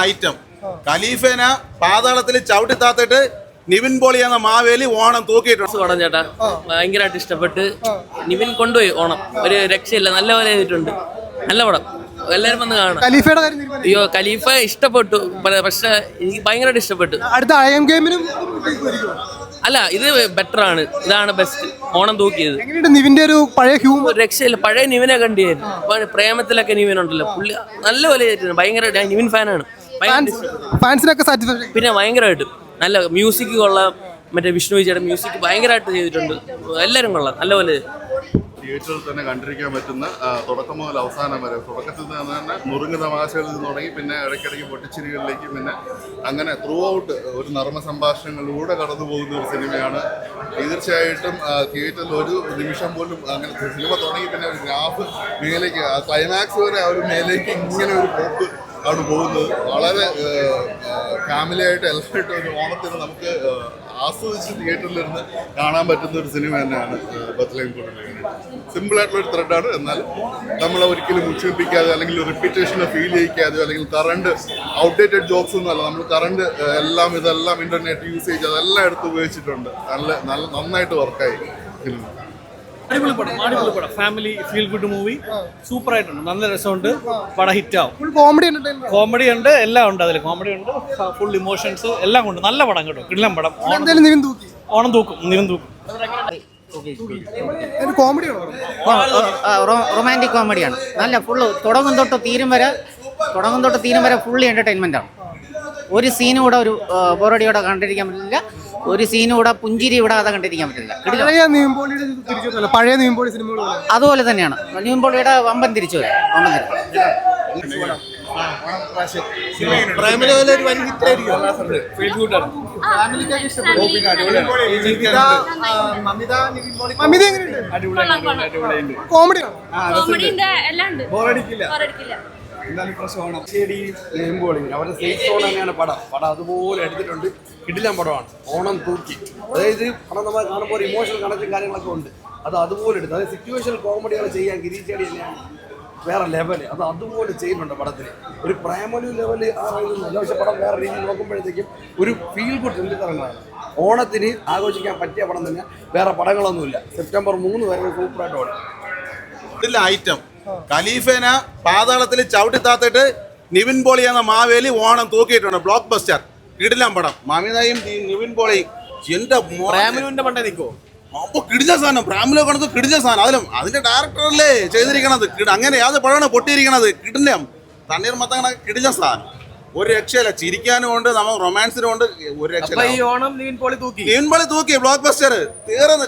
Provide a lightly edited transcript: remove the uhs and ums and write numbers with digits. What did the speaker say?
Item ഖലീഫേന പാതാളത്തിൽ ചവിട്ടി താത്തിട്ട് നിവിൻ പോളി എന്ന മാവേലി ഓണം തൂക്കിയിട്ടുണ്ട്. പടം ചേട്ടാ ഭയങ്കരമായിട്ട് ഇഷ്ടപ്പെട്ട്. നിവിൻ കൊണ്ടുപോയി ഓണം, ഒരു രക്ഷയില്ല, നല്ല പോലെ ചെയ്തിട്ടുണ്ട്. നല്ല പടം, എല്ലാരും വന്ന് കാണാം. അയ്യോ ഖലീഫ ഇഷ്ടപ്പെട്ടു, പക്ഷെ എനിക്ക് ഭയങ്കരമായിട്ട് ഇഷ്ടപ്പെട്ടു. അല്ല ഇത് ബെറ്റർ ആണ്, ഇതാണ് ബെസ്റ്റ്. ഓണം തൂക്കിയത് നിവിന്റെ ഒരു പഴയ ഹ്യൂമർ രക്ഷയില്ല. പഴയ നിവിനെ കണ്ടിയായിരുന്നു, പ്രേമത്തിലൊക്കെ നിവിൻ ഉണ്ടല്ലോ, പുള്ളി നല്ല പോലെ ചെയ്തിട്ടുണ്ട്. ഭയങ്കര നിവിൻ ഫാനാണ്, ഫാൻസിനൊക്കെ സാറ്റിസ്ഫാക്ഷൻ. പിന്നെ ഭയങ്കരമായിട്ട് നല്ല മ്യൂസിക് കൊള്ളാം. മറ്റേ വിഷ്ണു വിജയുടെ മ്യൂസിക് ഭയങ്കരമായിട്ട് ചെയ്തിട്ടുണ്ട്. എല്ലാവരും കൊള്ളാം, നല്ലപോലെ. തിയേറ്ററിൽ തന്നെ കണ്ടിരിക്കാൻ പറ്റുന്ന തുടക്കം മുതൽ അവസാനം വരെ, തുടക്കത്തിൽ തന്നെ നുറുങ്ങ് തമാശകളിൽ നിന്ന് തുടങ്ങി പിന്നെ ഇടയ്ക്കിടയ്ക്ക് പൊട്ടിച്ചിരികളിലേക്ക്, പിന്നെ അങ്ങനെ ത്രൂ ഔട്ട് ഒരു നർമ്മ സംഭാഷണങ്ങളിലൂടെ കടന്നു പോകുന്ന ഒരു സിനിമയാണ്. തീർച്ചയായിട്ടും തിയേറ്ററിൽ ഒരു നിമിഷം പോലും അങ്ങനെ സിനിമ തുടങ്ങി പിന്നെ ഒരു ഗ്രാഫ് മേലേക്ക്, ക്ലൈമാക്സ് വരെ ആ ഒരു മേലേക്ക് ഇങ്ങനെ ഒരു പോക്ക് ആണ് പോകുന്നത്. വളരെ ഫാമിലി ആയിട്ട് എല്ലാവരും ഒരു ഓണത്തിന് നമുക്ക് ആസ്വദിച്ച് തിയേറ്ററിലിരുന്ന് കാണാൻ പറ്റുന്ന ഒരു സിനിമ തന്നെയാണ് ബത്ലഹേം കുടുംബം. സിമ്പിളായിട്ടുള്ളൊരു ത്രെഡാണ്, എന്നാൽ നമ്മളെ ഒരിക്കലും ഉച്ചയിപ്പിക്കാതെ അല്ലെങ്കിൽ റിപ്പീറ്റേഷനെ ഫീൽ ചെയ്യിക്കാതെയോ അല്ലെങ്കിൽ കറണ്ട് ഔട്ട്ഡേറ്റഡ് ജോബ്സ് ഒന്നും അല്ല. നമ്മൾ കറണ്ട് ഇതെല്ലാം ഇന്റർനെറ്റ് യൂസേജ് അതെല്ലാം എടുത്ത് ഉപയോഗിച്ചിട്ടുണ്ട്. നന്നായിട്ട് വർക്കായി ഫിലിം. അടിപൊളി പടം, family feel good movie, super ആയിട്ടുണ്ട്, നല്ല രസമുണ്ട്, പടം ഹിറ്റാവും. കോമഡി ഉണ്ട്, എല്ലാം ഉണ്ട് അതിൽ. കോമഡി ഉണ്ട്, ഫുൾ ഇമോഷൻസ് എല്ലാം കൊണ്ട് നല്ല പടം കേട്ടോ, കിടിലൻ പടം. ഓണം തൂക്കും, നിവിൻ തൂക്കും. റൊമാൻറ്റിക് കോമഡിയാണ്, നല്ല ഫുള്ള് തുടങ്ങും തൊട്ട് തീരും വരെ ഫുള്ളി എന്റർടൈൻമെന്റ് ആണ്. ഒരു സീനും കൂടെ ഒരു ബോറടിയോടെ കണ്ടിരിക്കാൻ പറ്റില്ല, ഒരു സീനും കൂടെ പുഞ്ചിരി വിടാതെ കണ്ടിരിക്കാൻ പറ്റില്ല. പഴയ നിവിൻപോളി സിനിമകൾ അതുപോലെ തന്നെയാണ് നിവിൻപോളിയുടെ വമ്പൻ തിരിച്ചു വരും. അവരുടെ സേഫ് സോൺ തന്നെയാണ് പടം അതുപോലെ എടുത്തിട്ടുണ്ട്. കിടിലൻ പടമാണ്, ഓണം തൂക്കി. അതായത് പടം നമ്മൾ കാണുമ്പോൾ ഇമോഷണൽ കണക്റ്റും കാര്യങ്ങളൊക്കെ ഉണ്ട്, അത് അതുപോലെ എടുത്ത്. അതായത് സിറ്റുവേഷണൽ കോമഡികൾ ചെയ്യാൻ ഗിരീഷേടി തന്നെയാണ് വേറെ ലെവല്, അത് അതുപോലെ ചെയ്യുന്നുണ്ട് പടത്തിൽ. ഒരു പ്രേമലു ലെവല് ആ പറയുന്നില്ല, പക്ഷെ പടം വേറെ രീതിയിൽ നോക്കുമ്പോഴത്തേക്കും ഒരു ഫീൽ ഗുഡ് എന്തിറങ്ങാണ്. ഓണത്തിന് ആഘോഷിക്കാൻ പറ്റിയ പടം തന്നെ, വേറെ പടങ്ങളൊന്നുമില്ല. സെപ്റ്റംബർ 3 വരെ സൂപ്പറായിട്ട് ഓടും. ഐറ്റം ഖലീഫേന പാതാളത്തിൽ ചവിട്ടി താത്തിട്ട് നിവിൻ പോളി എന്ന മാവേലി ഓണം തൂക്കിയിട്ടുണ്ട്. ബ്ലോക്ക് ബസ്റ്റർ, കിടിലൻ പടം. മമിതയും നിവിൻ പോളിയും എന്റെ പ്രാമിലുവിന്റെ പണ്ടേ നിൽക്കോ അപ്പൊ കിടില സാധനം. പ്രാമിലോ കണക്ക് കിടില സാധനം, അതിന്റെ ഡയറക്ടറല്ലേ ചെയ്തിരിക്കണത്. അങ്ങനെ ഏത് പടമാണ് പൊട്ടിയിരിക്കണത്, കിടിലം തണ്ണീർ മത്തങ്ങനെ കിടില സാധനം. ഒരു രക്ഷയില്ല, ചിരിക്കാനും ഉണ്ട്, നമ്മൾ റൊമാൻസിനും ഉണ്ട്. ഒരു രക്ഷ. നിവിൻ പോളി തൂക്കി ബ്ലോക്ക് ബസ്റ്റർ തീർന്ന്.